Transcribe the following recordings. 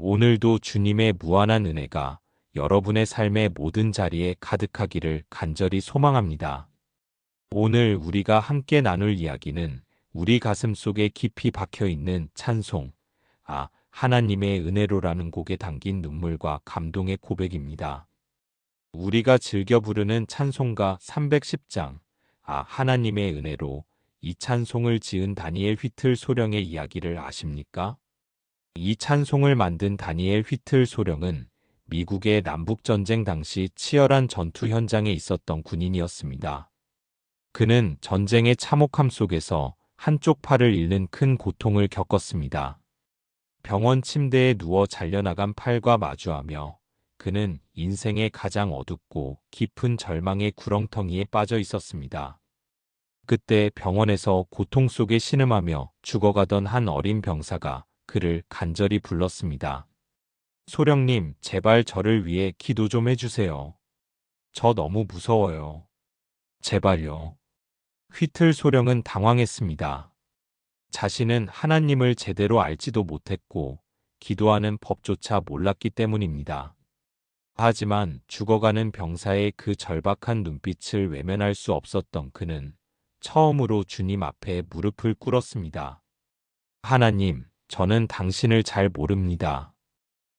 오늘도 주님의 무한한 은혜가 여러분의 삶의 모든 자리에 가득하기를 간절히 소망합니다. 오늘 우리가 함께 나눌 이야기는 우리 가슴 속에 깊이 박혀 있는 찬송, 하나님의 은혜로라는 곡에 담긴 눈물과 감동의 고백입니다. 우리가 즐겨 부르는 찬송가 310장, 하나님의 은혜로, 이 찬송을 지은 다니엘 휘틀 소령의 이야기를 아십니까? 이 찬송을 만든 다니엘 휘틀 소령은 미국의 남북전쟁 당시 치열한 전투 현장에 있었던 군인이었습니다. 그는 전쟁의 참혹함 속에서 한쪽 팔을 잃는 큰 고통을 겪었습니다. 병원 침대에 누워 잘려나간 팔과 마주하며 그는 인생의 가장 어둡고 깊은 절망의 구렁텅이에 빠져 있었습니다. 그때 병원에서 고통 속에 신음하며 죽어가던 한 어린 병사가 그를 간절히 불렀습니다. 소령님, 제발 저를 위해 기도 좀 해주세요. 저 너무 무서워요. 제발요. 휘틀 소령은 당황했습니다. 자신은 하나님을 제대로 알지도 못했고 기도하는 법조차 몰랐기 때문입니다. 하지만 죽어가는 병사의 그 절박한 눈빛을 외면할 수 없었던 그는 처음으로 주님 앞에 무릎을 꿇었습니다. 하나님, 저는 당신을 잘 모릅니다.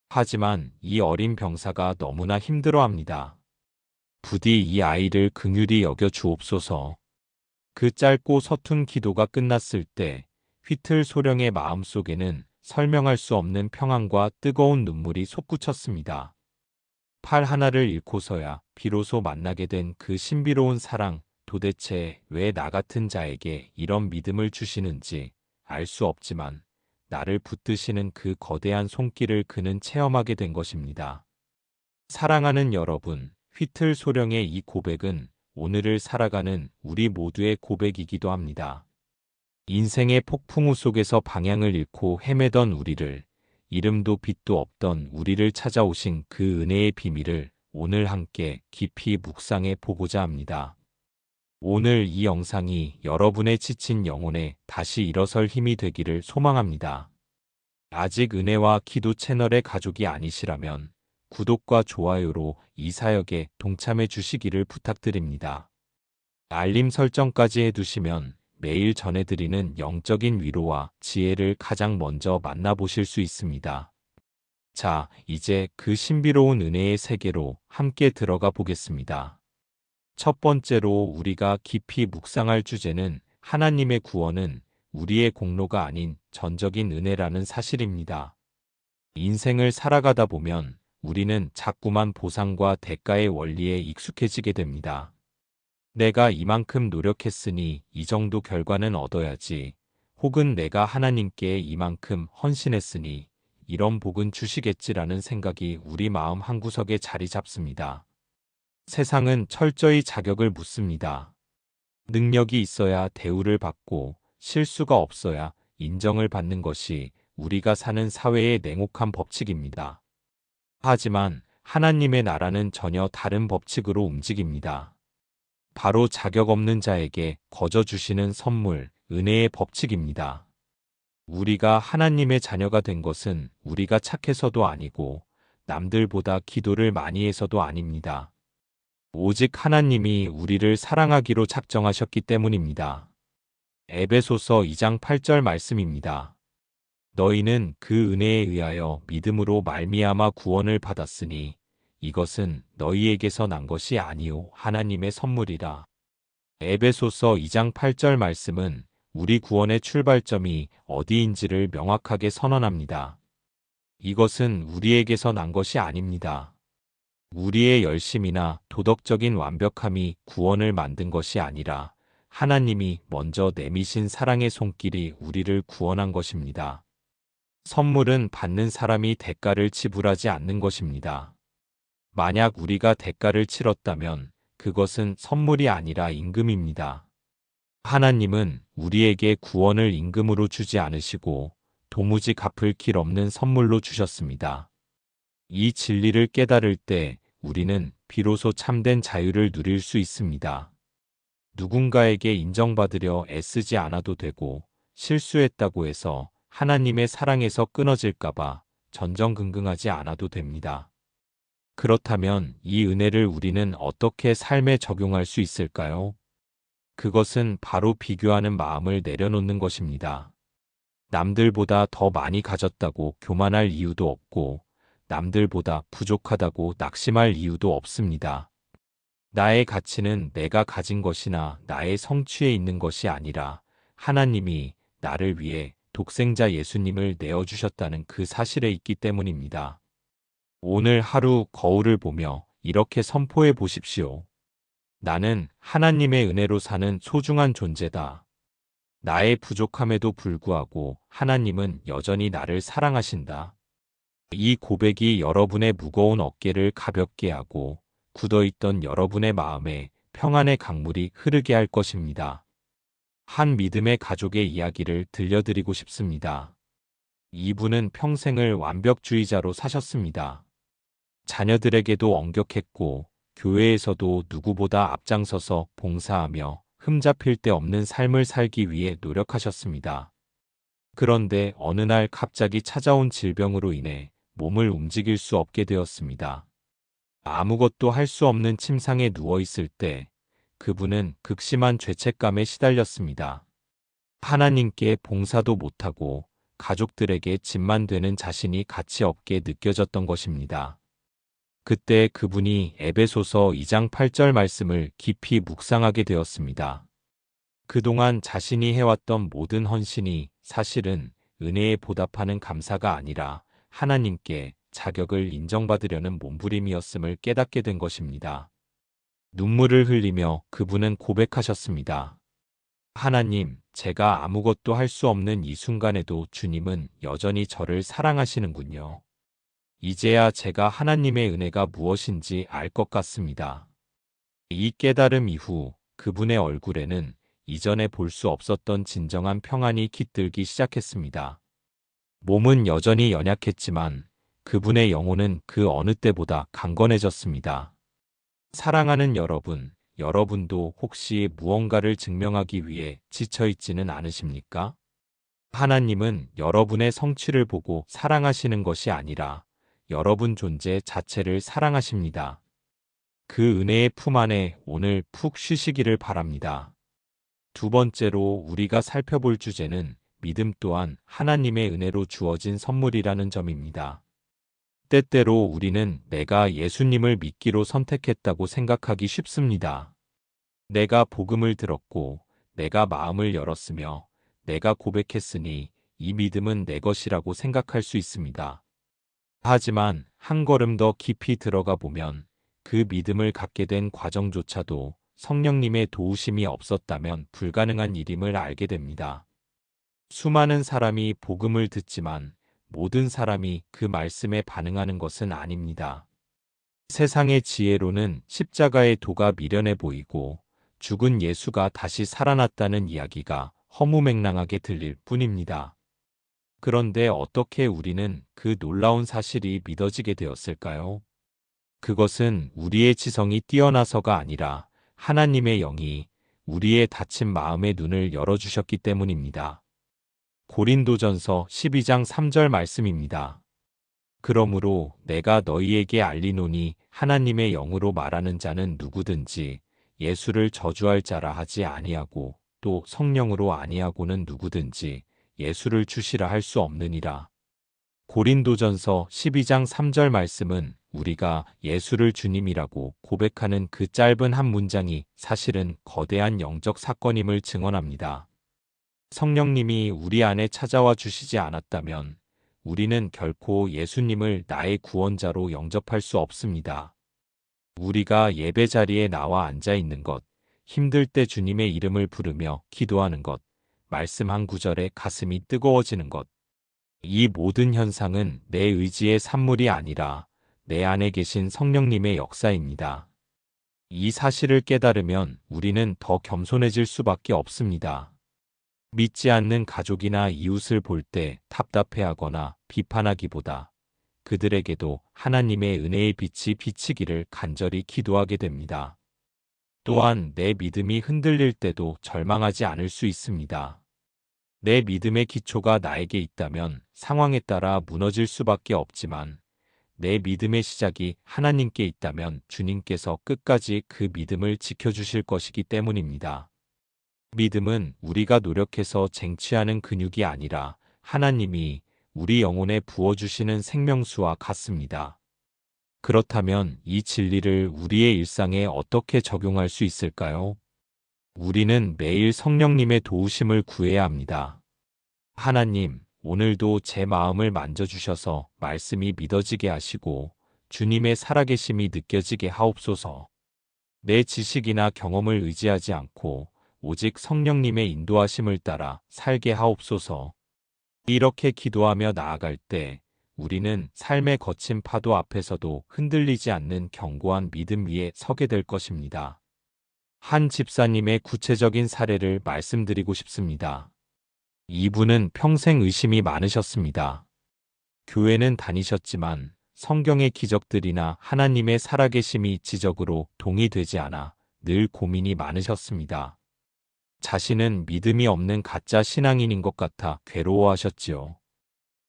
하지만 이 어린 병사가 너무나 힘들어합니다. 부디 이 아이를 긍휼히 여겨 주옵소서. 그 짧고 서툰 기도가 끝났을 때 휘틀 소령의 마음속에는 설명할 수 없는 평안과 뜨거운 눈물이 솟구쳤습니다. 팔 하나를 잃고서야 비로소 만나게 된 그 신비로운 사랑, 도대체 왜 나 같은 자에게 이런 믿음을 주시는지 알 수 없지만 나를 붙드시는 그 거대한 손길을 그는 체험하게 된 것입니다. 사랑하는 여러분, 휘틀 소령의 이 고백은 오늘을 살아가는 우리 모두의 고백이기도 합니다. 인생의 폭풍우 속에서 방향을 잃고 헤매던 우리를, 이름도 빛도 없던 우리를 찾아오신 그 은혜의 비밀을 오늘 함께 깊이 묵상해 보고자 합니다. 오늘 이 영상이 여러분의 지친 영혼에 다시 일어설 힘이 되기를 소망합니다. 아직 은혜와 기도 채널의 가족이 아니시라면 구독과 좋아요로 이 사역에 동참해 주시기를 부탁드립니다. 알림 설정까지 해두시면 매일 전해드리는 영적인 위로와 지혜를 가장 먼저 만나보실 수 있습니다. 자, 이제 그 신비로운 은혜의 세계로 함께 들어가 보겠습니다. 첫 번째로 우리가 깊이 묵상할 주제는 하나님의 구원은 우리의 공로가 아닌 전적인 은혜라는 사실입니다. 인생을 살아가다 보면 우리는 자꾸만 보상과 대가의 원리에 익숙해지게 됩니다. 내가 이만큼 노력했으니 이 정도 결과는 얻어야지, 혹은 내가 하나님께 이만큼 헌신했으니 이런 복은 주시겠지라는 생각이 우리 마음 한구석에 자리 잡습니다. 세상은 철저히 자격을 묻습니다. 능력이 있어야 대우를 받고 실수가 없어야 인정을 받는 것이 우리가 사는 사회의 냉혹한 법칙입니다. 하지만 하나님의 나라는 전혀 다른 법칙으로 움직입니다. 바로 자격 없는 자에게 거저 주시는 선물, 은혜의 법칙입니다. 우리가 하나님의 자녀가 된 것은 우리가 착해서도 아니고 남들보다 기도를 많이 해서도 아닙니다. 오직 하나님이 우리를 사랑하기로 작정하셨기 때문입니다. 에베소서 2장 8절 말씀입니다. 너희는 그 은혜에 의하여 믿음으로 말미암아 구원을 받았으니 이것은 너희에게서 난 것이 아니요 하나님의 선물이라. 에베소서 2장 8절 말씀은 우리 구원의 출발점이 어디인지를 명확하게 선언합니다. 이것은 우리에게서 난 것이 아닙니다. 우리의 열심이나 도덕적인 완벽함이 구원을 만든 것이 아니라 하나님이 먼저 내미신 사랑의 손길이 우리를 구원한 것입니다. 선물은 받는 사람이 대가를 지불하지 않는 것입니다. 만약 우리가 대가를 치렀다면 그것은 선물이 아니라 임금입니다. 하나님은 우리에게 구원을 임금으로 주지 않으시고 도무지 갚을 길 없는 선물로 주셨습니다. 이 진리를 깨달을 때 우리는 비로소 참된 자유를 누릴 수 있습니다. 누군가에게 인정받으려 애쓰지 않아도 되고 실수했다고 해서 하나님의 사랑에서 끊어질까봐 전전긍긍하지 않아도 됩니다. 그렇다면 이 은혜를 우리는 어떻게 삶에 적용할 수 있을까요? 그것은 바로 비교하는 마음을 내려놓는 것입니다. 남들보다 더 많이 가졌다고 교만할 이유도 없고, 남들보다 부족하다고 낙심할 이유도 없습니다. 나의 가치는 내가 가진 것이나 나의 성취에 있는 것이 아니라 하나님이 나를 위해 독생자 예수님을 내어주셨다는 그 사실에 있기 때문입니다. 오늘 하루 거울을 보며 이렇게 선포해 보십시오. 나는 하나님의 은혜로 사는 소중한 존재다. 나의 부족함에도 불구하고 하나님은 여전히 나를 사랑하신다. 이 고백이 여러분의 무거운 어깨를 가볍게 하고 굳어있던 여러분의 마음에 평안의 강물이 흐르게 할 것입니다. 한 믿음의 가족의 이야기를 들려드리고 싶습니다. 이분은 평생을 완벽주의자로 사셨습니다. 자녀들에게도 엄격했고 교회에서도 누구보다 앞장서서 봉사하며 흠잡힐 데 없는 삶을 살기 위해 노력하셨습니다. 그런데 어느 날 갑자기 찾아온 질병으로 인해 몸을 움직일 수 없게 되었습니다. 아무것도 할 수 없는 침상에 누워있을 때 그분은 극심한 죄책감에 시달렸습니다. 하나님께 봉사도 못하고 가족들에게 짐만 되는 자신이 가치 없게 느껴졌던 것입니다. 그때 그분이 에베소서 2장 8절 말씀을 깊이 묵상하게 되었습니다. 그동안 자신이 해왔던 모든 헌신이 사실은 은혜에 보답하는 감사가 아니라 하나님께 자격을 인정받으려는 몸부림이었음을 깨닫게 된 것입니다. 눈물을 흘리며 그분은 고백하셨습니다. 하나님, 제가 아무것도 할 수 없는 이 순간에도 주님은 여전히 저를 사랑하시는군요. 이제야 제가 하나님의 은혜가 무엇인지 알 것 같습니다. 이 깨달음 이후 그분의 얼굴에는 이전에 볼 수 없었던 진정한 평안이 깃들기 시작했습니다. 몸은 여전히 연약했지만 그분의 영혼은 그 어느 때보다 강건해졌습니다. 사랑하는 여러분, 여러분도 혹시 무언가를 증명하기 위해 지쳐있지는 않으십니까? 하나님은 여러분의 성취를 보고 사랑하시는 것이 아니라 여러분 존재 자체를 사랑하십니다. 그 은혜의 품 안에 오늘 푹 쉬시기를 바랍니다. 두 번째로 우리가 살펴볼 주제는 믿음 또한 하나님의 은혜로 주어진 선물이라는 점입니다. 때때로 우리는 내가 예수님을 믿기로 선택했다고 생각하기 쉽습니다. 내가 복음을 들었고, 내가 마음을 열었으며, 내가 고백했으니 이 믿음은 내 것이라고 생각할 수 있습니다. 하지만 한 걸음 더 깊이 들어가 보면 그 믿음을 갖게 된 과정조차도 성령님의 도우심이 없었다면 불가능한 일임을 알게 됩니다. 수많은 사람이 복음을 듣지만 모든 사람이 그 말씀에 반응하는 것은 아닙니다. 세상의 지혜로는 십자가의 도가 미련해 보이고 죽은 예수가 다시 살아났다는 이야기가 허무맹랑하게 들릴 뿐입니다. 그런데 어떻게 우리는 그 놀라운 사실이 믿어지게 되었을까요? 그것은 우리의 지성이 뛰어나서가 아니라 하나님의 영이 우리의 닫힌 마음의 눈을 열어주셨기 때문입니다. 고린도전서 12장 3절 말씀입니다. 그러므로 내가 너희에게 알리노니 하나님의 영으로 말하는 자는 누구든지 예수를 저주할 자라 하지 아니하고 또 성령으로 아니하고는 누구든지 예수를 주시라 할 수 없느니라. 고린도전서 12장 3절 말씀은 우리가 예수를 주님이라고 고백하는 그 짧은 한 문장이 사실은 거대한 영적 사건임을 증언합니다. 성령님이 우리 안에 찾아와 주시지 않았다면 우리는 결코 예수님을 나의 구원자로 영접할 수 없습니다. 우리가 예배 자리에 나와 앉아 있는 것, 힘들 때 주님의 이름을 부르며 기도하는 것, 말씀 한 구절에 가슴이 뜨거워지는 것. 이 모든 현상은 내 의지의 산물이 아니라 내 안에 계신 성령님의 역사입니다. 이 사실을 깨달으면 우리는 더 겸손해질 수밖에 없습니다. 믿지 않는 가족이나 이웃을 볼 때 답답해하거나 비판하기보다 그들에게도 하나님의 은혜의 빛이 비치기를 간절히 기도하게 됩니다. 또한 내 믿음이 흔들릴 때도 절망하지 않을 수 있습니다. 내 믿음의 기초가 나에게 있다면 상황에 따라 무너질 수밖에 없지만 내 믿음의 시작이 하나님께 있다면 주님께서 끝까지 그 믿음을 지켜주실 것이기 때문입니다. 믿음은 우리가 노력해서 쟁취하는 근육이 아니라 하나님이 우리 영혼에 부어주시는 생명수와 같습니다. 그렇다면 이 진리를 우리의 일상에 어떻게 적용할 수 있을까요? 우리는 매일 성령님의 도우심을 구해야 합니다. 하나님, 오늘도 제 마음을 만져주셔서 말씀이 믿어지게 하시고 주님의 살아계심이 느껴지게 하옵소서. 내 지식이나 경험을 의지하지 않고 오직 성령님의 인도하심을 따라 살게 하옵소서. 이렇게 기도하며 나아갈 때 우리는 삶의 거친 파도 앞에서도 흔들리지 않는 견고한 믿음 위에 서게 될 것입니다. 한 집사님의 구체적인 사례를 말씀드리고 싶습니다. 이분은 평생 의심이 많으셨습니다. 교회는 다니셨지만 성경의 기적들이나 하나님의 살아계심이 지적으로 동의되지 않아 늘 고민이 많으셨습니다. 자신은 믿음이 없는 가짜 신앙인인 것 같아 괴로워하셨지요.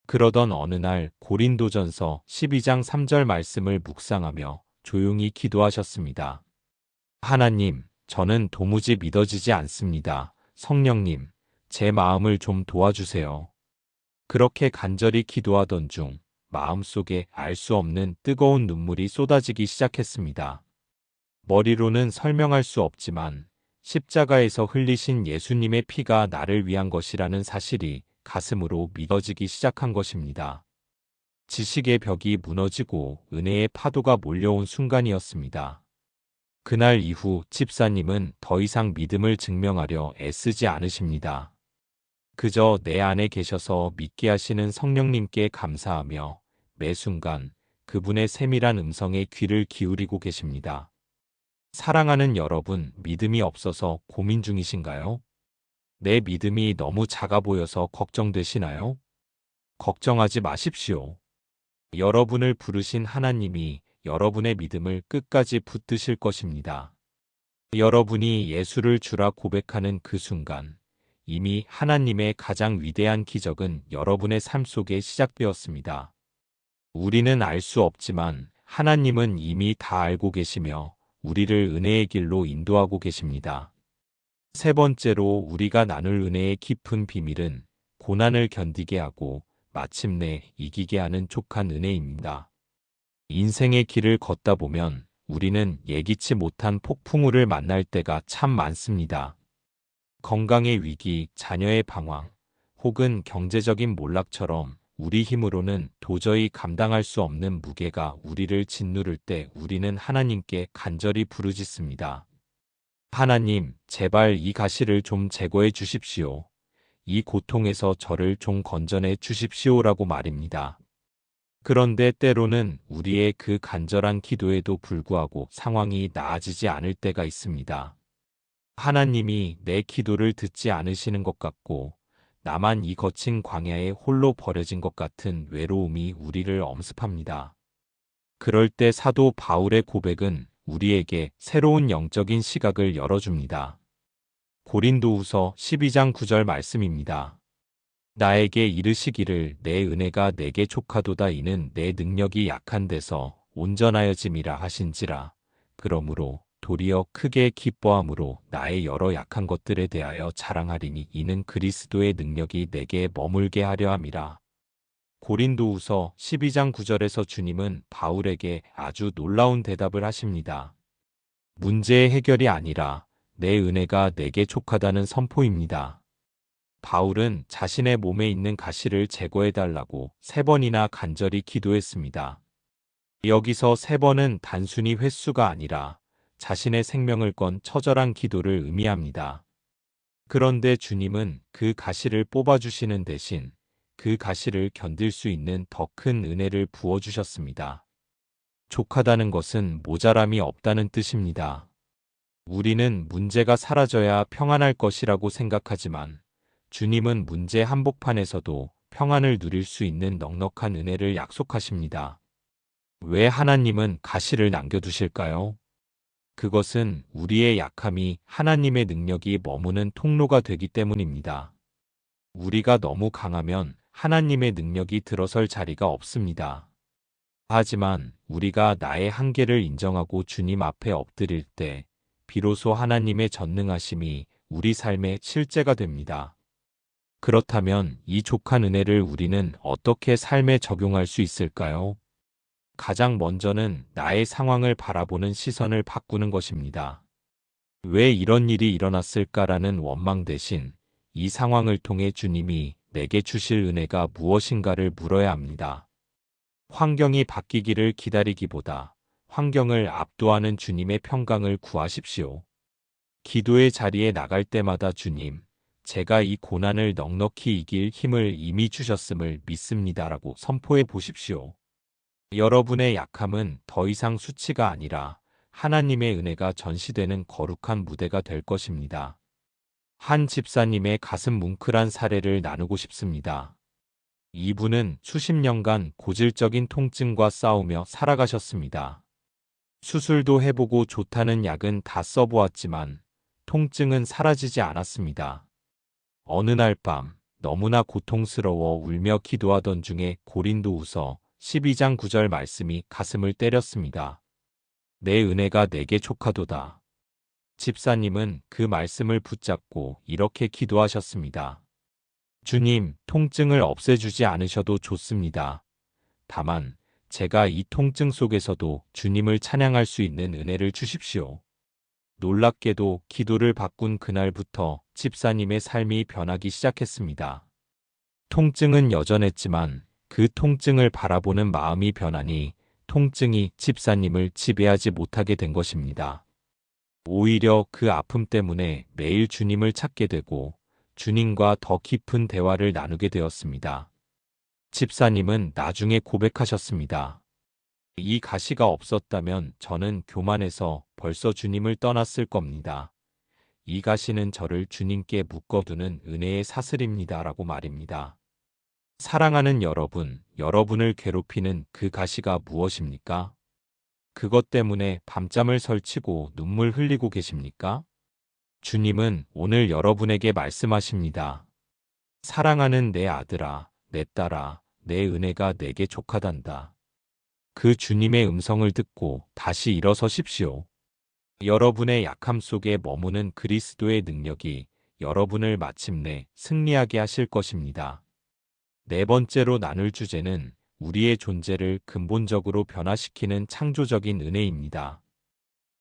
그러던 어느 날 고린도전서 12장 3절 말씀을 묵상하며 조용히 기도하셨습니다. 하나님, 저는 도무지 믿어지지 않습니다. 성령님, 제 마음을 좀 도와주세요. 그렇게 간절히 기도하던 중 마음속에 알 수 없는 뜨거운 눈물이 쏟아지기 시작했습니다. 머리로는 설명할 수 없지만 십자가에서 흘리신 예수님의 피가 나를 위한 것이라는 사실이 가슴으로 믿어지기 시작한 것입니다. 지식의 벽이 무너지고 은혜의 파도가 몰려온 순간이었습니다. 그날 이후 집사님은 더 이상 믿음을 증명하려 애쓰지 않으십니다. 그저 내 안에 계셔서 믿게 하시는 성령님께 감사하며 매 순간 그분의 세밀한 음성에 귀를 기울이고 계십니다. 사랑하는 여러분, 믿음이 없어서 고민 중이신가요? 내 믿음이 너무 작아 보여서 걱정되시나요? 걱정하지 마십시오. 여러분을 부르신 하나님이 여러분의 믿음을 끝까지 붙드실 것입니다. 여러분이 예수를 주라 고백하는 그 순간, 이미 하나님의 가장 위대한 기적은 여러분의 삶 속에 시작되었습니다. 우리는 알 수 없지만 하나님은 이미 다 알고 계시며 우리를 은혜의 길로 인도하고 계십니다. 세 번째로 우리가 나눌 은혜의 깊은 비밀은 고난을 견디게 하고 마침내 이기게 하는 족한 은혜입니다. 인생의 길을 걷다 보면 우리는 예기치 못한 폭풍우를 만날 때가 참 많습니다. 건강의 위기, 자녀의 방황, 혹은 경제적인 몰락처럼 우리 힘으로는 도저히 감당할 수 없는 무게가 우리를 짓누를 때 우리는 하나님께 간절히 부르짖습니다. 하나님, 제발 이 가시를 좀 제거해 주십시오. 이 고통에서 저를 좀 건져내 주십시오라고 말입니다. 그런데 때로는 우리의 그 간절한 기도에도 불구하고 상황이 나아지지 않을 때가 있습니다. 하나님이 내 기도를 듣지 않으시는 것 같고 나만 이 거친 광야에 홀로 버려진 것 같은 외로움이 우리를 엄습합니다. 그럴 때 사도 바울의 고백은 우리에게 새로운 영적인 시각을 열어줍니다. 고린도후서 12장 9절 말씀입니다. 나에게 이르시기를 내 은혜가 내게 족하도다 이는 내 능력이 약한 데서 온전하여짐이라 하신지라. 그러므로 도리어 크게 기뻐함으로 나의 여러 약한 것들에 대하여 자랑하리니 이는 그리스도의 능력이 내게 머물게 하려 함이라. 고린도후서 12장 9절에서 주님은 바울에게 아주 놀라운 대답을 하십니다. 문제의 해결이 아니라 내 은혜가 내게 족하다는 선포입니다. 바울은 자신의 몸에 있는 가시를 제거해달라고 3번이나 간절히 기도했습니다. 여기서 3번은 단순히 횟수가 아니라 자신의 생명을 건 처절한 기도를 의미합니다. 그런데 주님은 그 가시를 뽑아주시는 대신 그 가시를 견딜 수 있는 더 큰 은혜를 부어주셨습니다. 족하다는 것은 모자람이 없다는 뜻입니다. 우리는 문제가 사라져야 평안할 것이라고 생각하지만 주님은 문제 한복판에서도 평안을 누릴 수 있는 넉넉한 은혜를 약속하십니다. 왜 하나님은 가시를 남겨두실까요? 그것은 우리의 약함이 하나님의 능력이 머무는 통로가 되기 때문입니다. 우리가 너무 강하면 하나님의 능력이 들어설 자리가 없습니다. 하지만 우리가 나의 한계를 인정하고 주님 앞에 엎드릴 때 비로소 하나님의 전능하심이 우리 삶의 실제가 됩니다. 그렇다면 이 족한 은혜를 우리는 어떻게 삶에 적용할 수 있을까요? 가장 먼저는 나의 상황을 바라보는 시선을 바꾸는 것입니다. 왜 이런 일이 일어났을까라는 원망 대신 이 상황을 통해 주님이 내게 주실 은혜가 무엇인가를 물어야 합니다. 환경이 바뀌기를 기다리기보다 환경을 압도하는 주님의 평강을 구하십시오. 기도의 자리에 나갈 때마다 주님, 제가 이 고난을 넉넉히 이길 힘을 이미 주셨음을 믿습니다라고 선포해 보십시오. 여러분의 약함은 더 이상 수치가 아니라 하나님의 은혜가 전시되는 거룩한 무대가 될 것입니다. 한 집사님의 가슴 뭉클한 사례를 나누고 싶습니다. 이분은 수십 년간 고질적인 통증과 싸우며 살아가셨습니다. 수술도 해보고 좋다는 약은 다 써보았지만 통증은 사라지지 않았습니다. 어느 날 밤 너무나 고통스러워 울며 기도하던 중에 고린도후서 12장 9절 말씀이 가슴을 때렸습니다. 내 은혜가 내게 족하도다. 집사님은 그 말씀을 붙잡고 이렇게 기도하셨습니다. 주님, 통증을 없애주지 않으셔도 좋습니다. 다만 제가 이 통증 속에서도 주님을 찬양할 수 있는 은혜를 주십시오. 놀랍게도 기도를 바꾼 그날부터 집사님의 삶이 변하기 시작했습니다. 통증은 여전했지만 그 통증을 바라보는 마음이 변하니 통증이 집사님을 지배하지 못하게 된 것입니다. 오히려 그 아픔 때문에 매일 주님을 찾게 되고 주님과 더 깊은 대화를 나누게 되었습니다. 집사님은 나중에 고백하셨습니다. 이 가시가 없었다면 저는 교만해서 벌써 주님을 떠났을 겁니다. 이 가시는 저를 주님께 묶어두는 은혜의 사슬입니다. 라고 말입니다. 사랑하는 여러분, 여러분을 괴롭히는 그 가시가 무엇입니까? 그것 때문에 밤잠을 설치고 눈물 흘리고 계십니까? 주님은 오늘 여러분에게 말씀하십니다. 사랑하는 내 아들아, 내 딸아, 내 은혜가 내게 족하단다. 그 주님의 음성을 듣고 다시 일어서십시오. 여러분의 약함 속에 머무는 그리스도의 능력이 여러분을 마침내 승리하게 하실 것입니다. 네 번째로 나눌 주제는 우리의 존재를 근본적으로 변화시키는 창조적인 은혜입니다.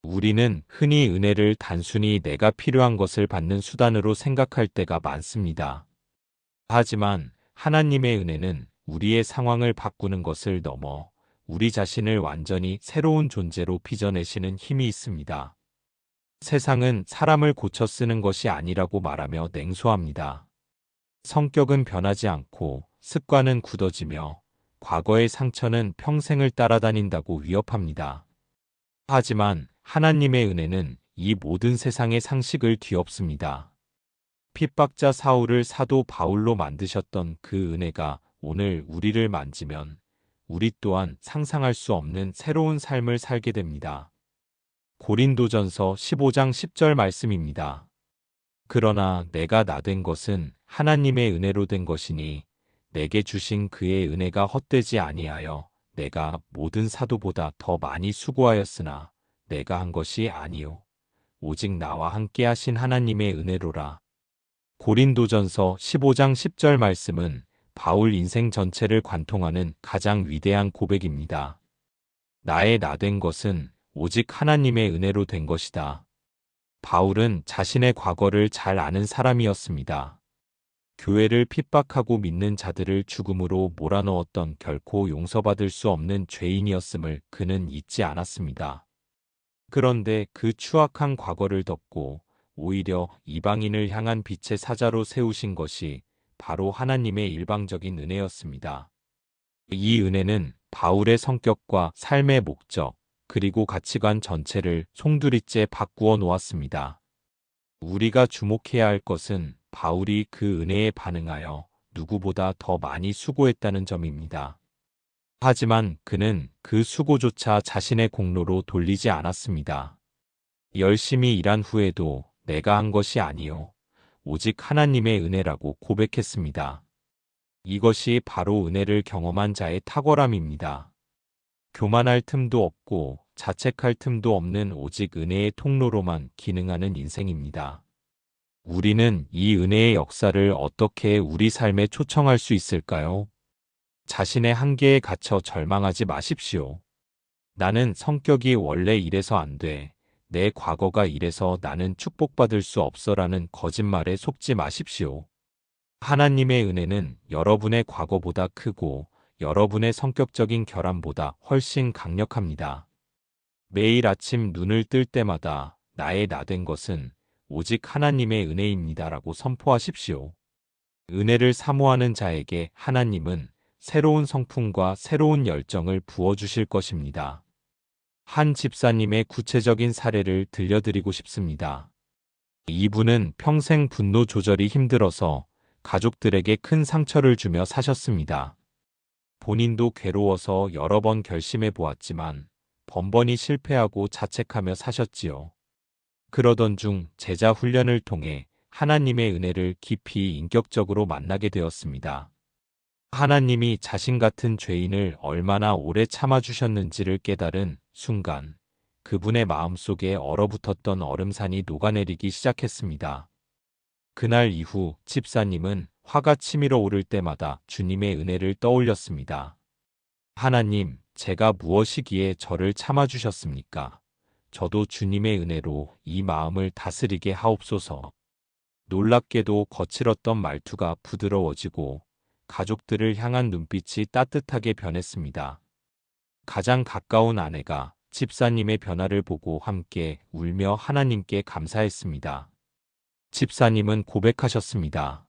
우리는 흔히 은혜를 단순히 내가 필요한 것을 받는 수단으로 생각할 때가 많습니다. 하지만 하나님의 은혜는 우리의 상황을 바꾸는 것을 넘어 우리 자신을 완전히 새로운 존재로 빚어내시는 힘이 있습니다. 세상은 사람을 고쳐 쓰는 것이 아니라고 말하며 냉소합니다. 성격은 변하지 않고 습관은 굳어지며 과거의 상처는 평생을 따라다닌다고 위협합니다. 하지만 하나님의 은혜는 이 모든 세상의 상식을 뒤엎습니다. 핍박자 사울을 사도 바울로 만드셨던 그 은혜가 오늘 우리를 만지면 우리 또한 상상할 수 없는 새로운 삶을 살게 됩니다. 고린도전서 15장 10절 말씀입니다. 그러나 내가 나된 것은 하나님의 은혜로 된 것이니 내게 주신 그의 은혜가 헛되지 아니하여 내가 모든 사도보다 더 많이 수고하였으나 내가 한 것이 아니요 오직 나와 함께 하신 하나님의 은혜로라. 고린도전서 15장 10절 말씀은 바울 인생 전체를 관통하는 가장 위대한 고백입니다. 나의 나된 것은 오직 하나님의 은혜로 된 것이다. 바울은 자신의 과거를 잘 아는 사람이었습니다. 교회를 핍박하고 믿는 자들을 죽음으로 몰아넣었던 결코 용서받을 수 없는 죄인이었음을 그는 잊지 않았습니다. 그런데 그 추악한 과거를 덮고 오히려 이방인을 향한 빛의 사자로 세우신 것이 바로 하나님의 일방적인 은혜였습니다. 이 은혜는 바울의 성격과 삶의 목적, 그리고 가치관 전체를 송두리째 바꾸어 놓았습니다. 우리가 주목해야 할 것은 바울이 그 은혜에 반응하여 누구보다 더 많이 수고했다는 점입니다. 하지만 그는 그 수고조차 자신의 공로로 돌리지 않았습니다. 열심히 일한 후에도 내가 한 것이 아니요 오직 하나님의 은혜라고 고백했습니다. 이것이 바로 은혜를 경험한 자의 탁월함입니다. 교만할 틈도 없고 자책할 틈도 없는 오직 은혜의 통로로만 기능하는 인생입니다. 우리는 이 은혜의 역사를 어떻게 우리 삶에 초청할 수 있을까요? 자신의 한계에 갇혀 절망하지 마십시오. 나는 성격이 원래 이래서 안 돼. 내 과거가 이래서 나는 축복받을 수 없어라는 거짓말에 속지 마십시오. 하나님의 은혜는 여러분의 과거보다 크고 여러분의 성격적인 결함보다 훨씬 강력합니다. 매일 아침 눈을 뜰 때마다 나의 나된 것은 오직 하나님의 은혜입니다라고 선포하십시오. 은혜를 사모하는 자에게 하나님은 새로운 성품과 새로운 열정을 부어주실 것입니다. 한 집사님의 구체적인 사례를 들려드리고 싶습니다. 이분은 평생 분노 조절이 힘들어서 가족들에게 큰 상처를 주며 사셨습니다. 본인도 괴로워서 여러 번 결심해 보았지만 번번이 실패하고 자책하며 사셨지요. 그러던 중 제자 훈련을 통해 하나님의 은혜를 깊이 인격적으로 만나게 되었습니다. 하나님이 자신 같은 죄인을 얼마나 오래 참아주셨는지를 깨달은 순간 그분의 마음속에 얼어붙었던 얼음산이 녹아내리기 시작했습니다. 그날 이후 집사님은 화가 치밀어 오를 때마다 주님의 은혜를 떠올렸습니다. 하나님, 제가 무엇이기에 저를 참아주셨습니까? 저도 주님의 은혜로 이 마음을 다스리게 하옵소서. 놀랍게도 거칠었던 말투가 부드러워지고 가족들을 향한 눈빛이 따뜻하게 변했습니다. 가장 가까운 아내가 집사님의 변화를 보고 함께 울며 하나님께 감사했습니다. 집사님은 고백하셨습니다.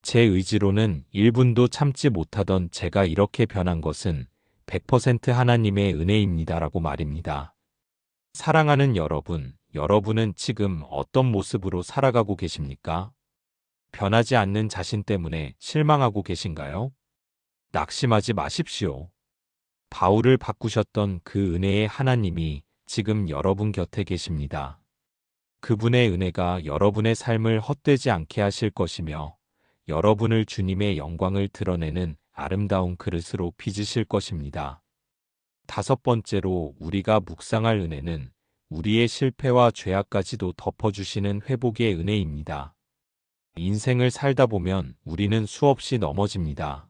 제 의지로는 1분도 참지 못하던 제가 이렇게 변한 것은 100% 하나님의 은혜입니다라고 말입니다. 사랑하는 여러분, 여러분은 지금 어떤 모습으로 살아가고 계십니까? 변하지 않는 자신 때문에 실망하고 계신가요? 낙심하지 마십시오. 바울을 바꾸셨던 그 은혜의 하나님이 지금 여러분 곁에 계십니다. 그분의 은혜가 여러분의 삶을 헛되지 않게 하실 것이며 여러분을 주님의 영광을 드러내는 아름다운 그릇으로 빚으실 것입니다. 다섯 번째로 우리가 묵상할 은혜는 우리의 실패와 죄악까지도 덮어주시는 회복의 은혜입니다. 인생을 살다 보면 우리는 수없이 넘어집니다.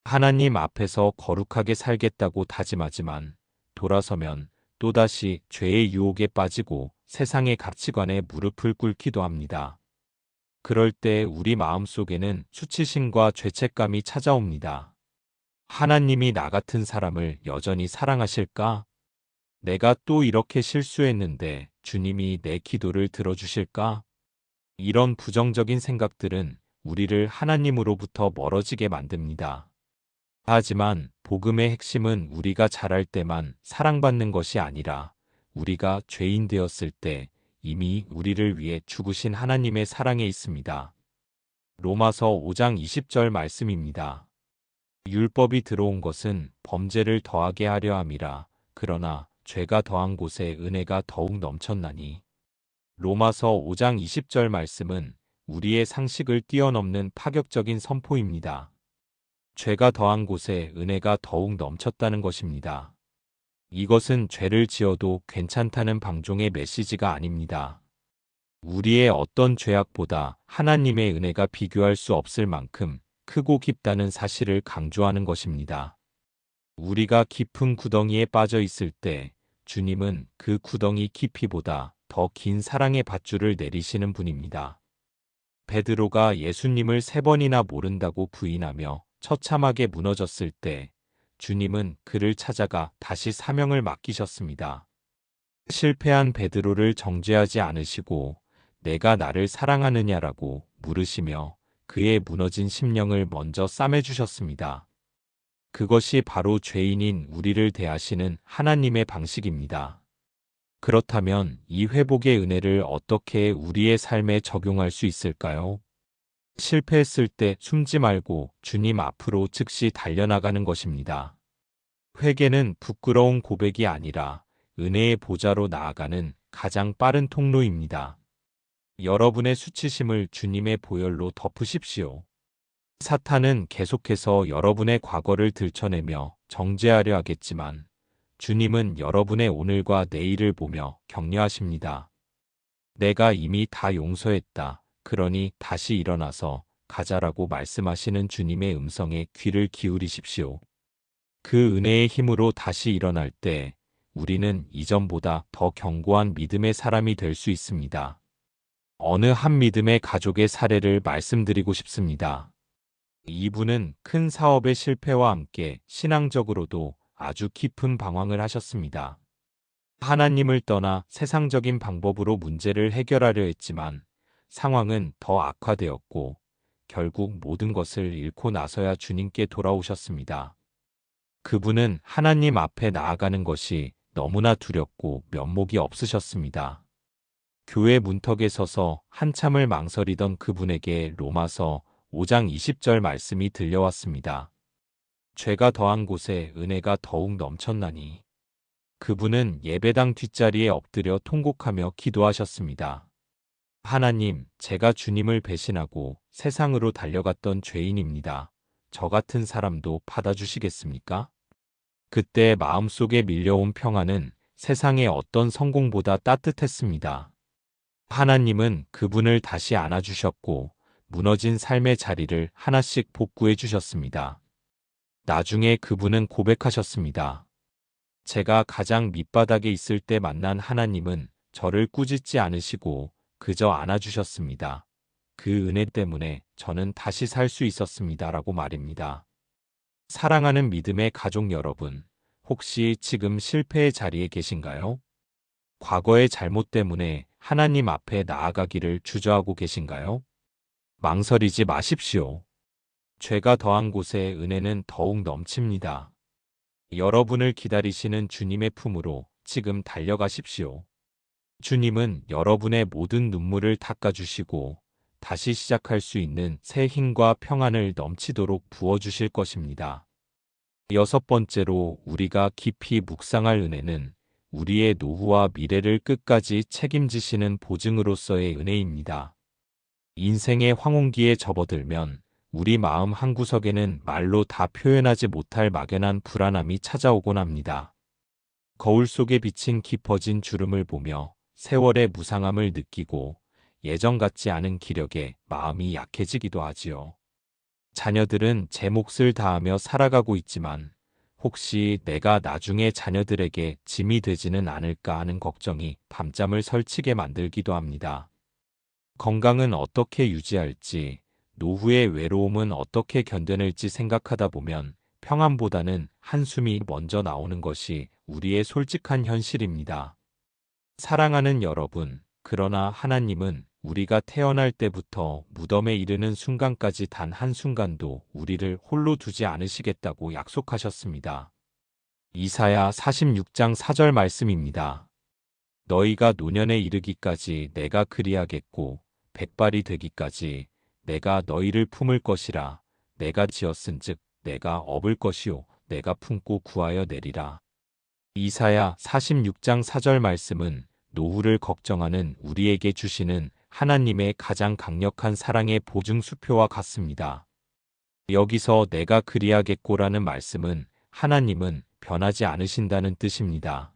하나님 앞에서 거룩하게 살겠다고 다짐하지만 돌아서면 또다시 죄의 유혹에 빠지고 세상의 가치관에 무릎을 꿇기도 합니다. 그럴 때 우리 마음속에는 수치심과 죄책감이 찾아옵니다. 하나님이 나 같은 사람을 여전히 사랑하실까? 내가 또 이렇게 실수했는데 주님이 내 기도를 들어주실까? 이런 부정적인 생각들은 우리를 하나님으로부터 멀어지게 만듭니다. 하지만 복음의 핵심은 우리가 잘할 때만 사랑받는 것이 아니라 우리가 죄인 되었을 때 이미 우리를 위해 죽으신 하나님의 사랑에 있습니다. 로마서 5장 20절 말씀입니다. 율법이 들어온 것은 범죄를 더하게 하려 함이라. 그러나 죄가 더한 곳에 은혜가 더욱 넘쳤나니. 로마서 5장 20절 말씀은 우리의 상식을 뛰어넘는 파격적인 선포입니다. 죄가 더한 곳에 은혜가 더욱 넘쳤다는 것입니다. 이것은 죄를 지어도 괜찮다는 방종의 메시지가 아닙니다. 우리의 어떤 죄악보다 하나님의 은혜가 비교할 수 없을 만큼 크고 깊다는 사실을 강조하는 것입니다. 우리가 깊은 구덩이에 빠져 있을 때 주님은 그 구덩이 깊이보다 더 긴 사랑의 밧줄을 내리시는 분입니다. 베드로가 예수님을 3번이나 모른다고 부인하며 처참하게 무너졌을 때 주님은 그를 찾아가 다시 사명을 맡기셨습니다. 실패한 베드로를 정죄하지 않으시고 내가 나를 사랑하느냐라고 물으시며 그의 무너진 심령을 먼저 싸매주셨습니다. 그것이 바로 죄인인 우리를 대하시는 하나님의 방식입니다. 그렇다면 이 회복의 은혜를 어떻게 우리의 삶에 적용할 수 있을까요? 실패했을 때 숨지 말고 주님 앞으로 즉시 달려나가는 것입니다. 회개는 부끄러운 고백이 아니라 은혜의 보좌로 나아가는 가장 빠른 통로입니다. 여러분의 수치심을 주님의 보혈로 덮으십시오. 사탄은 계속해서 여러분의 과거를 들춰내며 정죄하려 하겠지만 주님은 여러분의 오늘과 내일을 보며 격려하십니다. 내가 이미 다 용서했다. 그러니 다시 일어나서 가자라고 말씀하시는 주님의 음성에 귀를 기울이십시오. 그 은혜의 힘으로 다시 일어날 때 우리는 이전보다 더 견고한 믿음의 사람이 될 수 있습니다. 어느 한 믿음의 가족의 사례를 말씀드리고 싶습니다. 이분은 큰 사업의 실패와 함께 신앙적으로도 아주 깊은 방황을 하셨습니다. 하나님을 떠나 세상적인 방법으로 문제를 해결하려 했지만 상황은 더 악화되었고 결국 모든 것을 잃고 나서야 주님께 돌아오셨습니다. 그분은 하나님 앞에 나아가는 것이 너무나 두렵고 면목이 없으셨습니다. 교회 문턱에 서서 한참을 망설이던 그분에게 로마서 5장 20절 말씀이 들려왔습니다. 죄가 더한 곳에 은혜가 더욱 넘쳤나니. 그분은 예배당 뒷자리에 엎드려 통곡하며 기도하셨습니다. 하나님, 제가 주님을 배신하고 세상으로 달려갔던 죄인입니다. 저 같은 사람도 받아주시겠습니까? 그때 마음속에 밀려온 평안은 세상의 어떤 성공보다 따뜻했습니다. 하나님은 그분을 다시 안아주셨고 무너진 삶의 자리를 하나씩 복구해 주셨습니다. 나중에 그분은 고백하셨습니다. 제가 가장 밑바닥에 있을 때 만난 하나님은 저를 꾸짖지 않으시고 그저 안아주셨습니다. 그 은혜 때문에 저는 다시 살 수 있었습니다. 라고 말입니다. 사랑하는 믿음의 가족 여러분, 혹시 지금 실패의 자리에 계신가요? 과거의 잘못 때문에 하나님 앞에 나아가기를 주저하고 계신가요? 망설이지 마십시오. 죄가 더한 곳에 은혜는 더욱 넘칩니다. 여러분을 기다리시는 주님의 품으로 지금 달려가십시오. 주님은 여러분의 모든 눈물을 닦아주시고 다시 시작할 수 있는 새 힘과 평안을 넘치도록 부어주실 것입니다. 여섯 번째로 우리가 깊이 묵상할 은혜는 우리의 노후와 미래를 끝까지 책임지시는 보증으로서의 은혜입니다. 인생의 황혼기에 접어들면 우리 마음 한구석에는 말로 다 표현하지 못할 막연한 불안함이 찾아오곤 합니다. 거울 속에 비친 깊어진 주름을 보며 세월의 무상함을 느끼고 예전 같지 않은 기력에 마음이 약해지기도 하지요. 자녀들은 제 몫을 다하며 살아가고 있지만 혹시 내가 나중에 자녀들에게 짐이 되지는 않을까 하는 걱정이 밤잠을 설치게 만들기도 합니다. 건강은 어떻게 유지할지, 노후의 외로움은 어떻게 견뎌낼지 생각하다 보면 평안보다는 한숨이 먼저 나오는 것이 우리의 솔직한 현실입니다. 사랑하는 여러분, 그러나 하나님은 우리가 태어날 때부터 무덤에 이르는 순간까지 단 한순간도 우리를 홀로 두지 않으시겠다고 약속하셨습니다. 이사야 46장 4절 말씀입니다. 너희가 노년에 이르기까지 내가 그리하겠고 백발이 되기까지 내가 너희를 품을 것이라. 내가 지었은즉 내가 업을 것이요 내가 품고 구하여 내리라. 이사야 46장 4절 말씀은 노후를 걱정하는 우리에게 주시는 하나님의 가장 강력한 사랑의 보증수표와 같습니다. 여기서 내가 그리하겠고라는 말씀은 하나님은 변하지 않으신다는 뜻입니다.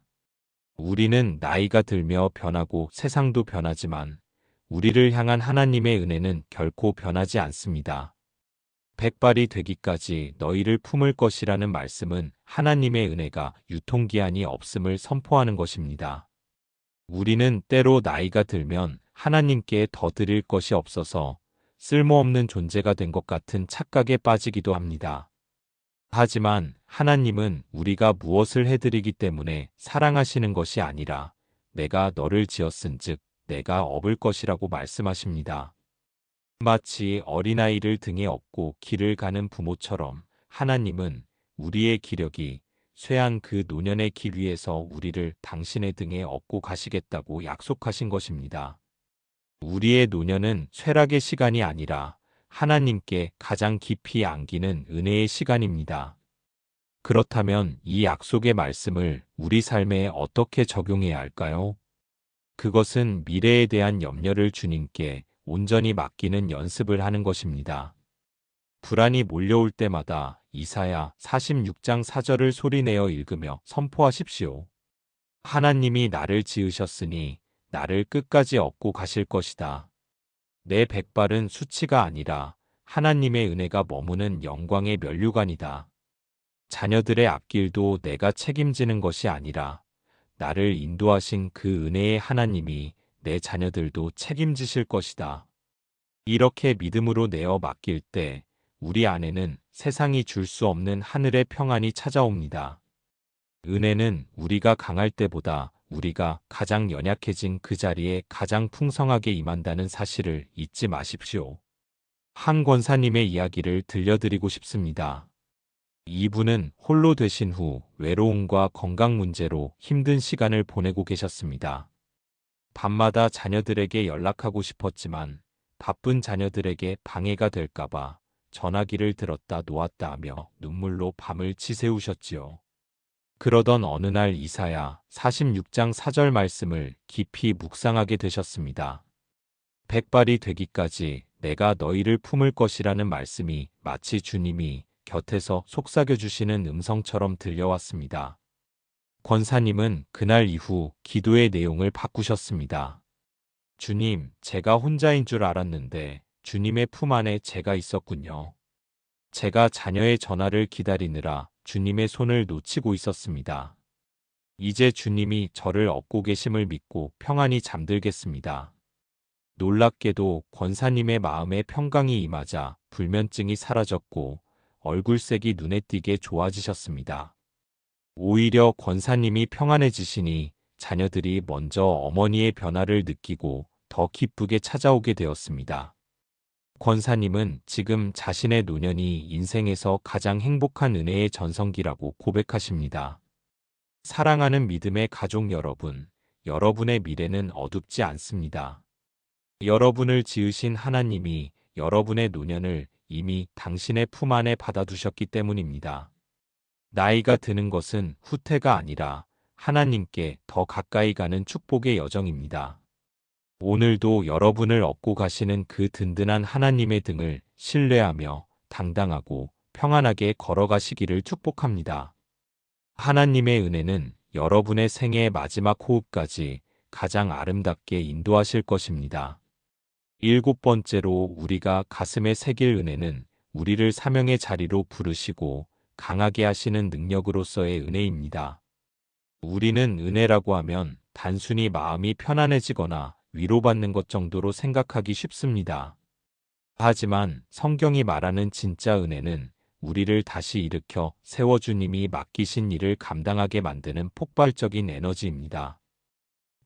우리는 나이가 들며 변하고 세상도 변하지만 우리를 향한 하나님의 은혜는 결코 변하지 않습니다. 백발이 되기까지 너희를 품을 것이라는 말씀은 하나님의 은혜가 유통기한이 없음을 선포하는 것입니다. 우리는 때로 나이가 들면 하나님께 더 드릴 것이 없어서 쓸모없는 존재가 된 것 같은 착각에 빠지기도 합니다. 하지만 하나님은 우리가 무엇을 해드리기 때문에 사랑하시는 것이 아니라 내가 너를 지었은즉 내가 업을 것이라고 말씀하십니다. 마치 어린아이를 등에 업고 길을 가는 부모처럼 하나님은 우리의 기력이 쇠한 그 노년의 길 위에서 우리를 당신의 등에 업고 가시겠다고 약속하신 것입니다. 우리의 노년은 쇠락의 시간이 아니라 하나님께 가장 깊이 안기는 은혜의 시간입니다. 그렇다면 이 약속의 말씀을 우리 삶에 어떻게 적용해야 할까요? 그것은 미래에 대한 염려를 주님께 온전히 맡기는 연습을 하는 것입니다. 불안이 몰려올 때마다 이사야 46장 4절을 소리내어 읽으며 선포하십시오. 하나님이 나를 지으셨으니 나를 끝까지 업고 가실 것이다. 내 백발은 수치가 아니라 하나님의 은혜가 머무는 영광의 면류관이다. 자녀들의 앞길도 내가 책임지는 것이 아니라 나를 인도하신 그 은혜의 하나님이 내 자녀들도 책임지실 것이다. 이렇게 믿음으로 내어 맡길 때 우리 안에는 세상이 줄 수 없는 하늘의 평안이 찾아옵니다. 은혜는 우리가 강할 때보다 우리가 가장 연약해진 그 자리에 가장 풍성하게 임한다는 사실을 잊지 마십시오. 한 권사님의 이야기를 들려드리고 싶습니다. 이분은 홀로 되신 후 외로움과 건강 문제로 힘든 시간을 보내고 계셨습니다. 밤마다 자녀들에게 연락하고 싶었지만 바쁜 자녀들에게 방해가 될까봐 전화기를 들었다 놓았다 하며 눈물로 밤을 지새우셨지요. 그러던 어느 날 이사야 46장 4절 말씀을 깊이 묵상하게 되셨습니다. 백발이 되기까지 내가 너희를 품을 것이라는 말씀이 마치 주님이 곁에서 속삭여 주시는 음성처럼 들려왔습니다. 권사님은 그날 이후 기도의 내용을 바꾸셨습니다. 주님, 제가 혼자인 줄 알았는데 주님의 품 안에 제가 있었군요. 제가 자녀의 전화를 기다리느라 주님의 손을 놓치고 있었습니다. 이제 주님이 저를 업고 계심을 믿고 평안히 잠들겠습니다. 놀랍게도 권사님의 마음에 평강이 임하자 불면증이 사라졌고 얼굴색이 눈에 띄게 좋아지셨습니다. 오히려 권사님이 평안해지시니 자녀들이 먼저 어머니의 변화를 느끼고 더 기쁘게 찾아오게 되었습니다. 권사님은 지금 자신의 노년이 인생에서 가장 행복한 은혜의 전성기라고 고백하십니다. 사랑하는 믿음의 가족 여러분, 여러분의 미래는 어둡지 않습니다. 여러분을 지으신 하나님이 여러분의 노년을 이미 당신의 품 안에 받아두셨기 때문입니다. 나이가 드는 것은 후퇴가 아니라 하나님께 더 가까이 가는 축복의 여정입니다. 오늘도 여러분을 업고 가시는 그 든든한 하나님의 등을 신뢰하며 당당하고 평안하게 걸어가시기를 축복합니다. 하나님의 은혜는 여러분의 생애의 마지막 호흡까지 가장 아름답게 인도하실 것입니다. 7번째로 우리가 가슴에 새길 은혜는 우리를 사명의 자리로 부르시고 강하게 하시는 능력으로서의 은혜입니다. 우리는 은혜라고 하면 단순히 마음이 편안해지거나 위로받는 것 정도로 생각하기 쉽습니다. 하지만 성경이 말하는 진짜 은혜는 우리를 다시 일으켜 세워 주님이 맡기신 일을 감당하게 만드는 폭발적인 에너지입니다.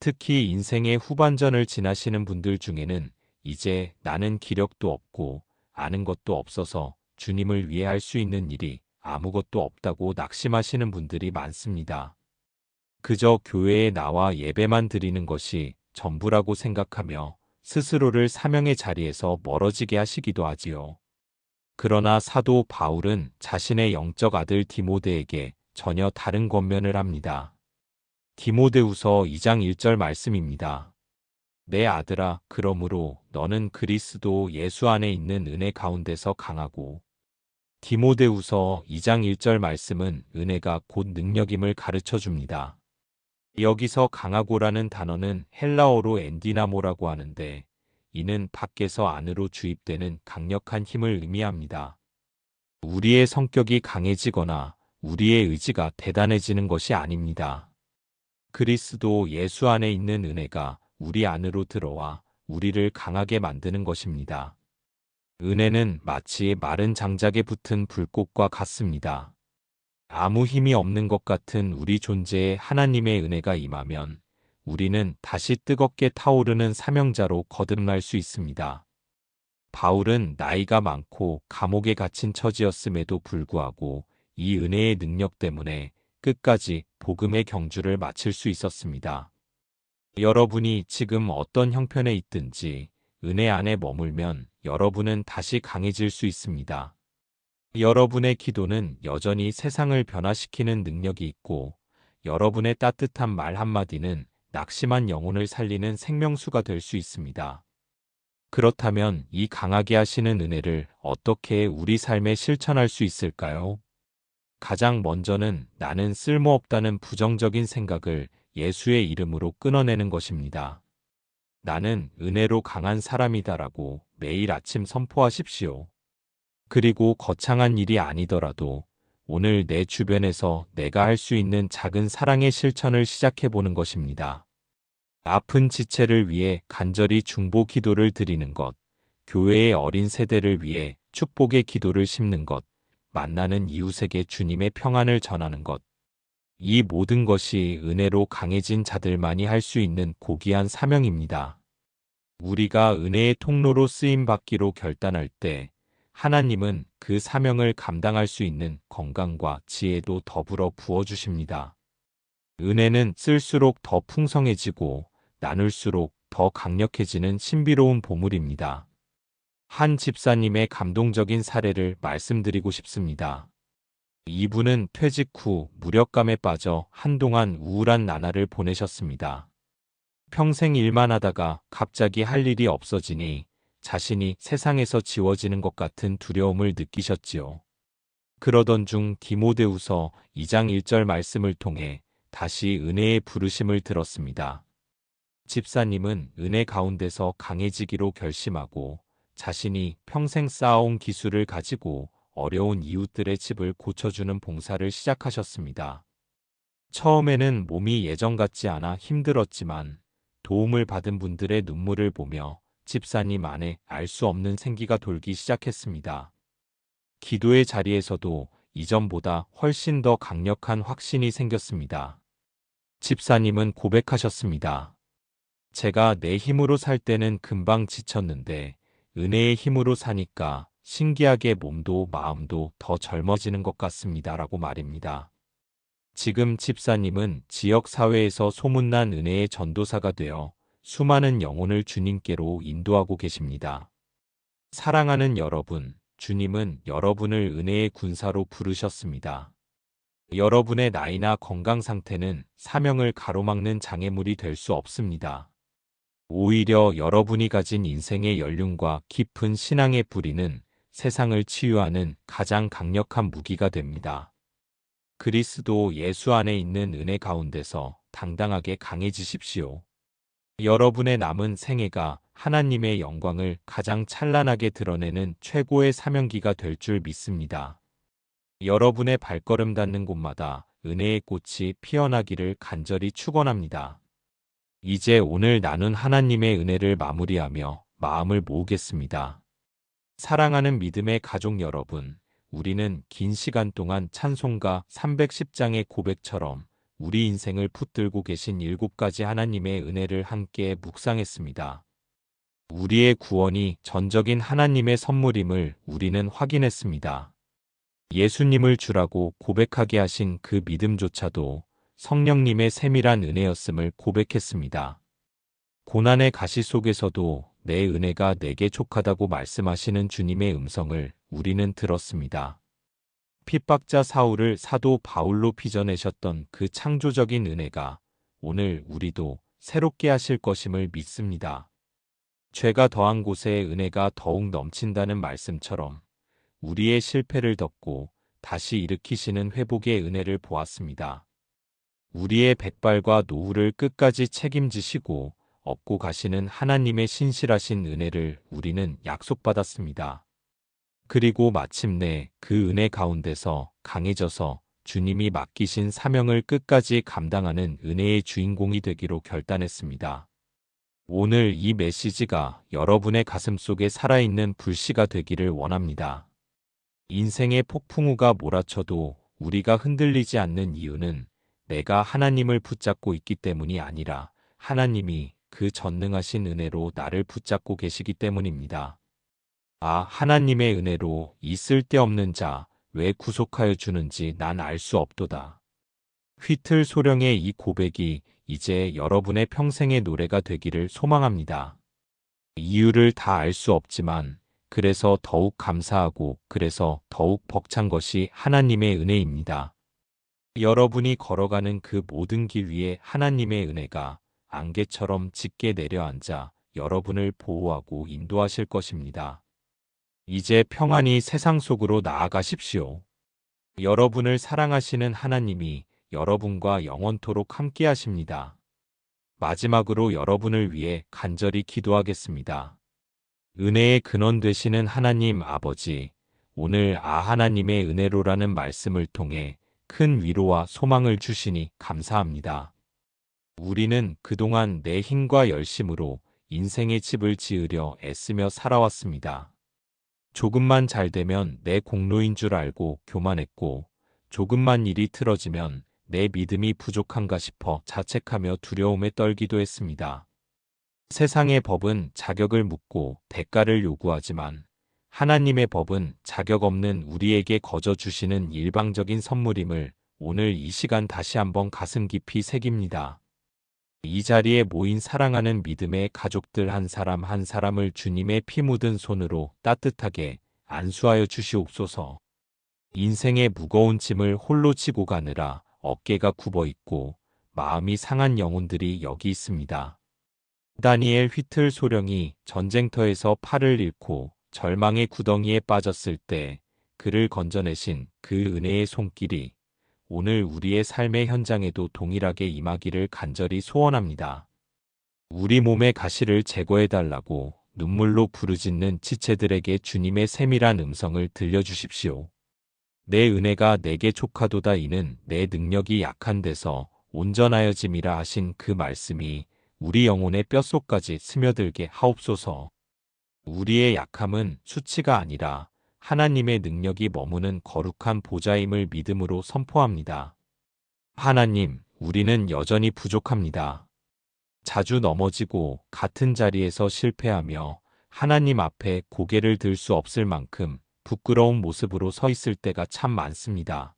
특히 인생의 후반전을 지나시는 분들 중에는 이제 나는 기력도 없고 아는 것도 없어서 주님을 위해 할 수 있는 일이 아무것도 없다고 낙심하시는 분들이 많습니다. 그저 교회에 나와 예배만 드리는 것이 전부라고 생각하며 스스로를 사명의 자리에서 멀어지게 하시기도 하지요. 그러나 사도 바울은 자신의 영적 아들 디모데에게 전혀 다른 권면을 합니다. 디모데후서 2장 1절 말씀입니다. 내 아들아, 그러므로 너는 그리스도 예수 안에 있는 은혜 가운데서 강하고. 디모데후서 2장 1절 말씀은 은혜가 곧 능력임을 가르쳐 줍니다. 여기서 강하고라는 단어는 헬라어로 엔디나모라고 하는데 이는 밖에서 안으로 주입되는 강력한 힘을 의미합니다. 우리의 성격이 강해지거나 우리의 의지가 대단해지는 것이 아닙니다. 그리스도 예수 안에 있는 은혜가 우리 안으로 들어와 우리를 강하게 만드는 것입니다. 은혜는 마치 마른 장작에 붙은 불꽃과 같습니다. 아무 힘이 없는 것 같은 우리 존재에 하나님의 은혜가 임하면 우리는 다시 뜨겁게 타오르는 사명자로 거듭날 수 있습니다. 바울은 나이가 많고 감옥에 갇힌 처지였음에도 불구하고 이 은혜의 능력 때문에 끝까지 복음의 경주를 마칠 수 있었습니다. 여러분이 지금 어떤 형편에 있든지 은혜 안에 머물면 여러분은 다시 강해질 수 있습니다. 여러분의 기도는 여전히 세상을 변화시키는 능력이 있고 여러분의 따뜻한 말 한마디는 낙심한 영혼을 살리는 생명수가 될 수 있습니다. 그렇다면 이 강하게 하시는 은혜를 어떻게 우리 삶에 실천할 수 있을까요? 가장 먼저는 나는 쓸모없다는 부정적인 생각을 예수의 이름으로 끊어내는 것입니다. 나는 은혜로 강한 사람이다라고 매일 아침 선포하십시오. 그리고 거창한 일이 아니더라도 오늘 내 주변에서 내가 할 수 있는 작은 사랑의 실천을 시작해보는 것입니다. 아픈 지체를 위해 간절히 중보 기도를 드리는 것, 교회의 어린 세대를 위해 축복의 기도를 심는 것, 만나는 이웃에게 주님의 평안을 전하는 것. 이 모든 것이 은혜로 강해진 자들만이 할 수 있는 고귀한 사명입니다. 우리가 은혜의 통로로 쓰임받기로 결단할 때 하나님은 그 사명을 감당할 수 있는 건강과 지혜도 더불어 부어주십니다. 은혜는 쓸수록 더 풍성해지고 나눌수록 더 강력해지는 신비로운 보물입니다. 한 집사님의 감동적인 사례를 말씀드리고 싶습니다. 이분은 퇴직 후 무력감에 빠져 한동안 우울한 나날을 보내셨습니다. 평생 일만 하다가 갑자기 할 일이 없어지니 자신이 세상에서 지워지는 것 같은 두려움을 느끼셨지요. 그러던 중 디모데후서 2장 1절 말씀을 통해 다시 은혜의 부르심을 들었습니다. 집사님은 은혜 가운데서 강해지기로 결심하고 자신이 평생 쌓아온 기술을 가지고 어려운 이웃들의 집을 고쳐주는 봉사를 시작하셨습니다. 처음에는 몸이 예전 같지 않아 힘들었지만 도움을 받은 분들의 눈물을 보며 집사님 안에 알 수 없는 생기가 돌기 시작했습니다. 기도의 자리에서도 이전보다 훨씬 더 강력한 확신이 생겼습니다. 집사님은 고백하셨습니다. 제가 내 힘으로 살 때는 금방 지쳤는데 은혜의 힘으로 사니까 신기하게 몸도 마음도 더 젊어지는 것 같습니다. 라고 말입니다. 지금 집사님은 지역 사회에서 소문난 은혜의 전도사가 되어 수많은 영혼을 주님께로 인도하고 계십니다. 사랑하는 여러분, 주님은 여러분을 은혜의 군사로 부르셨습니다. 여러분의 나이나 건강 상태는 사명을 가로막는 장애물이 될 수 없습니다. 오히려 여러분이 가진 인생의 연륜과 깊은 신앙의 뿌리는 세상을 치유하는 가장 강력한 무기가 됩니다. 그리스도 예수 안에 있는 은혜 가운데서 당당하게 강해지십시오. 여러분의 남은 생애가 하나님의 영광을 가장 찬란하게 드러내는 최고의 사명기가 될 줄 믿습니다. 여러분의 발걸음 닿는 곳마다 은혜의 꽃이 피어나기를 간절히 축원합니다. 이제 오늘 나눈 하나님의 은혜를 마무리하며 마음을 모으겠습니다. 사랑하는 믿음의 가족 여러분, 우리는 긴 시간 동안 찬송가 310장의 고백처럼 우리 인생을 붙들고 계신 7가지 하나님의 은혜를 함께 묵상했습니다. 우리의 구원이 전적인 하나님의 선물임을 우리는 확인했습니다. 예수님을 주라고 고백하게 하신 그 믿음조차도 성령님의 세밀한 은혜였음을 고백했습니다. 고난의 가시 속에서도 내 은혜가 내게 족하다고 말씀하시는 주님의 음성을 우리는 들었습니다. 핍박자 사울을 사도 바울로 빚어내셨던 그 창조적인 은혜가 오늘 우리도 새롭게 하실 것임을 믿습니다. 죄가 더한 곳에 은혜가 더욱 넘친다는 말씀처럼 우리의 실패를 덮고 다시 일으키시는 회복의 은혜를 보았습니다. 우리의 백발과 노후를 끝까지 책임지시고 업고 가시는 하나님의 신실하신 은혜를 우리는 약속받았습니다. 그리고 마침내 그 은혜 가운데서 강해져서 주님이 맡기신 사명을 끝까지 감당하는 은혜의 주인공이 되기로 결단했습니다. 오늘 이 메시지가 여러분의 가슴 속에 살아있는 불씨가 되기를 원합니다. 인생의 폭풍우가 몰아쳐도 우리가 흔들리지 않는 이유는 내가 하나님을 붙잡고 있기 때문이 아니라 하나님이 그 전능하신 은혜로 나를 붙잡고 계시기 때문입니다. 아, 하나님의 은혜로 이 쓸데없는 자 왜 구속하여 주는지 난 알 수 없도다. 휘틀 소령의 이 고백이 이제 여러분의 평생의 노래가 되기를 소망합니다. 이유를 다 알 수 없지만 그래서 더욱 감사하고 그래서 더욱 벅찬 것이 하나님의 은혜입니다. 여러분이 걸어가는 그 모든 길 위에 하나님의 은혜가 안개처럼 짙게 내려앉아 여러분을 보호하고 인도하실 것입니다. 이제 평안히 세상 속으로 나아가십시오. 여러분을 사랑하시는 하나님이 여러분과 영원토록 함께 하십니다. 마지막으로 여러분을 위해 간절히 기도하겠습니다. 은혜의 근원 되시는 하나님 아버지, 오늘 하나님의 은혜로라는 말씀을 통해 큰 위로와 소망을 주시니 감사합니다. 우리는 그동안 내 힘과 열심으로 인생의 집을 지으려 애쓰며 살아왔습니다. 조금만 잘 되면 내 공로인 줄 알고 교만했고, 조금만 일이 틀어지면 내 믿음이 부족한가 싶어 자책하며 두려움에 떨기도 했습니다. 세상의 법은 자격을 묻고 대가를 요구하지만 하나님의 법은 자격 없는 우리에게 거저 주시는 일방적인 선물임을 오늘 이 시간 다시 한번 가슴 깊이 새깁니다. 이 자리에 모인 사랑하는 믿음의 가족들 한 사람 한 사람을 주님의 피 묻은 손으로 따뜻하게 안수하여 주시옵소서. 인생의 무거운 짐을 홀로 지고 가느라 어깨가 굽어 있고 마음이 상한 영혼들이 여기 있습니다. 다니엘 휘틀 소령이 전쟁터에서 팔을 잃고 절망의 구덩이에 빠졌을 때 그를 건져내신 그 은혜의 손길이 오늘 우리의 삶의 현장에도 동일하게 임하기를 간절히 소원합니다. 우리 몸의 가시를 제거해달라고 눈물로 부르짖는 지체들에게 주님의 세밀한 음성을 들려주십시오. 내 은혜가 내게 족하도다. 이는 내 능력이 약한 데서 온전하여짐이라 하신 그 말씀이 우리 영혼의 뼛속까지 스며들게 하옵소서. 우리의 약함은 수치가 아니라 하나님의 능력이 머무는 거룩한 보좌임을 믿음으로 선포합니다. 하나님, 우리는 여전히 부족합니다. 자주 넘어지고 같은 자리에서 실패하며 하나님 앞에 고개를 들 수 없을 만큼 부끄러운 모습으로 서 있을 때가 참 많습니다.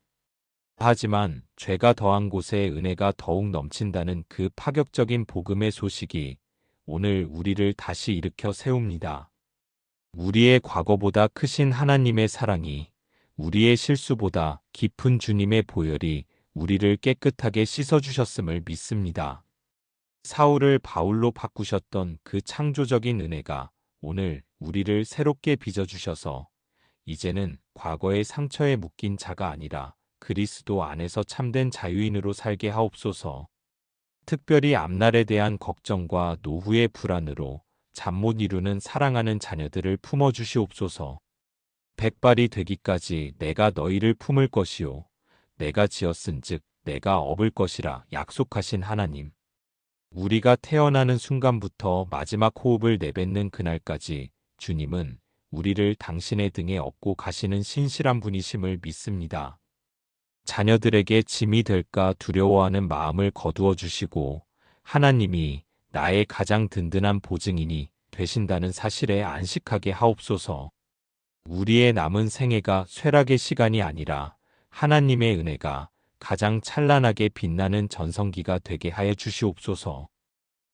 하지만 죄가 더한 곳에 은혜가 더욱 넘친다는 그 파격적인 복음의 소식이 오늘 우리를 다시 일으켜 세웁니다. 우리의 과거보다 크신 하나님의 사랑이, 우리의 실수보다 깊은 주님의 보혈이 우리를 깨끗하게 씻어주셨음을 믿습니다. 사울을 바울로 바꾸셨던 그 창조적인 은혜가 오늘 우리를 새롭게 빚어주셔서 이제는 과거의 상처에 묶인 자가 아니라 그리스도 안에서 참된 자유인으로 살게 하옵소서. 특별히 앞날에 대한 걱정과 노후의 불안으로 잠 못 이루는 사랑하는 자녀들을 품어주시옵소서. 백발이 되기까지 내가 너희를 품을 것이요 내가 지었은즉 내가 업을 것이라 약속하신 하나님. 우리가 태어나는 순간부터 마지막 호흡을 내뱉는 그날까지 주님은 우리를 당신의 등에 업고 가시는 신실한 분이심을 믿습니다. 자녀들에게 짐이 될까 두려워하는 마음을 거두어 주시고 하나님이 나의 가장 든든한 보증인이 되신다는 사실에 안식하게 하옵소서. 우리의 남은 생애가 쇠락의 시간이 아니라 하나님의 은혜가 가장 찬란하게 빛나는 전성기가 되게 하여 주시옵소서.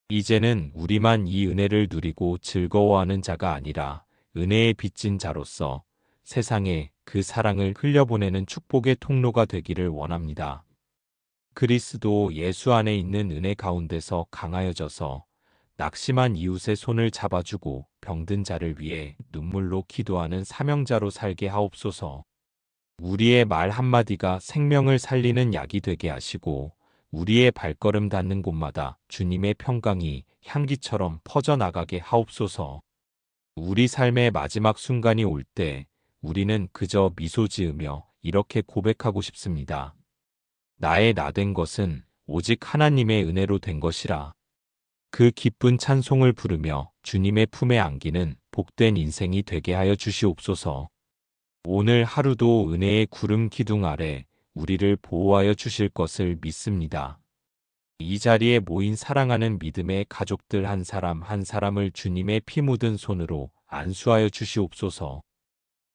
이제는 우리만 이 은혜를 누리고 즐거워하는 자가 아니라 은혜에 빚진 자로서 세상에 그 사랑을 흘려보내는 축복의 통로가 되기를 원합니다. 그리스도 예수 안에 있는 은혜 가운데서 강하여져서 낙심한 이웃의 손을 잡아주고 병든 자를 위해 눈물로 기도하는 사명자로 살게 하옵소서. 우리의 말 한마디가 생명을 살리는 약이 되게 하시고 우리의 발걸음 닿는 곳마다 주님의 평강이 향기처럼 퍼져나가게 하옵소서. 우리 삶의 마지막 순간이 올 때 우리는 그저 미소 지으며 이렇게 고백하고 싶습니다. 나의 나 된 것은 오직 하나님의 은혜로 된 것이라. 그 기쁜 찬송을 부르며 주님의 품에 안기는 복된 인생이 되게 하여 주시옵소서. 오늘 하루도 은혜의 구름 기둥 아래 우리를 보호하여 주실 것을 믿습니다. 이 자리에 모인 사랑하는 믿음의 가족들 한 사람 한 사람을 주님의 피 묻은 손으로 안수하여 주시옵소서.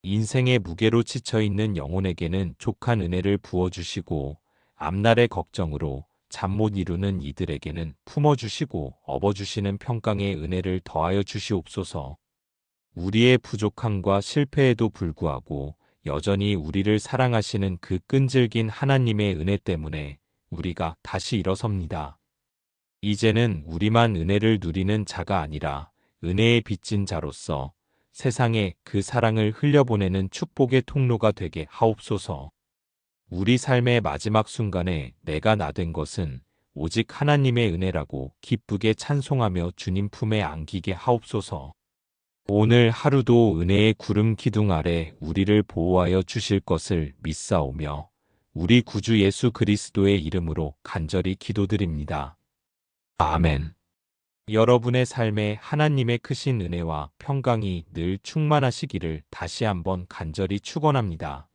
인생의 무게로 지쳐있는 영혼에게는 족한 은혜를 부어주시고 앞날의 걱정으로 잠 못 이루는 이들에게는 품어주시고 업어주시는 평강의 은혜를 더하여 주시옵소서. 우리의 부족함과 실패에도 불구하고 여전히 우리를 사랑하시는 그 끈질긴 하나님의 은혜 때문에 우리가 다시 일어섭니다. 이제는 우리만 은혜를 누리는 자가 아니라 은혜에 빚진 자로서 세상에 그 사랑을 흘려보내는 축복의 통로가 되게 하옵소서. 우리 삶의 마지막 순간에 내가 나 된 것은 오직 하나님의 은혜라고 기쁘게 찬송하며 주님 품에 안기게 하옵소서. 오늘 하루도 은혜의 구름 기둥 아래 우리를 보호하여 주실 것을 믿사오며 우리 구주 예수 그리스도의 이름으로 간절히 기도드립니다. 아멘. 여러분의 삶에 하나님의 크신 은혜와 평강이 늘 충만하시기를 다시 한번 간절히 축원합니다.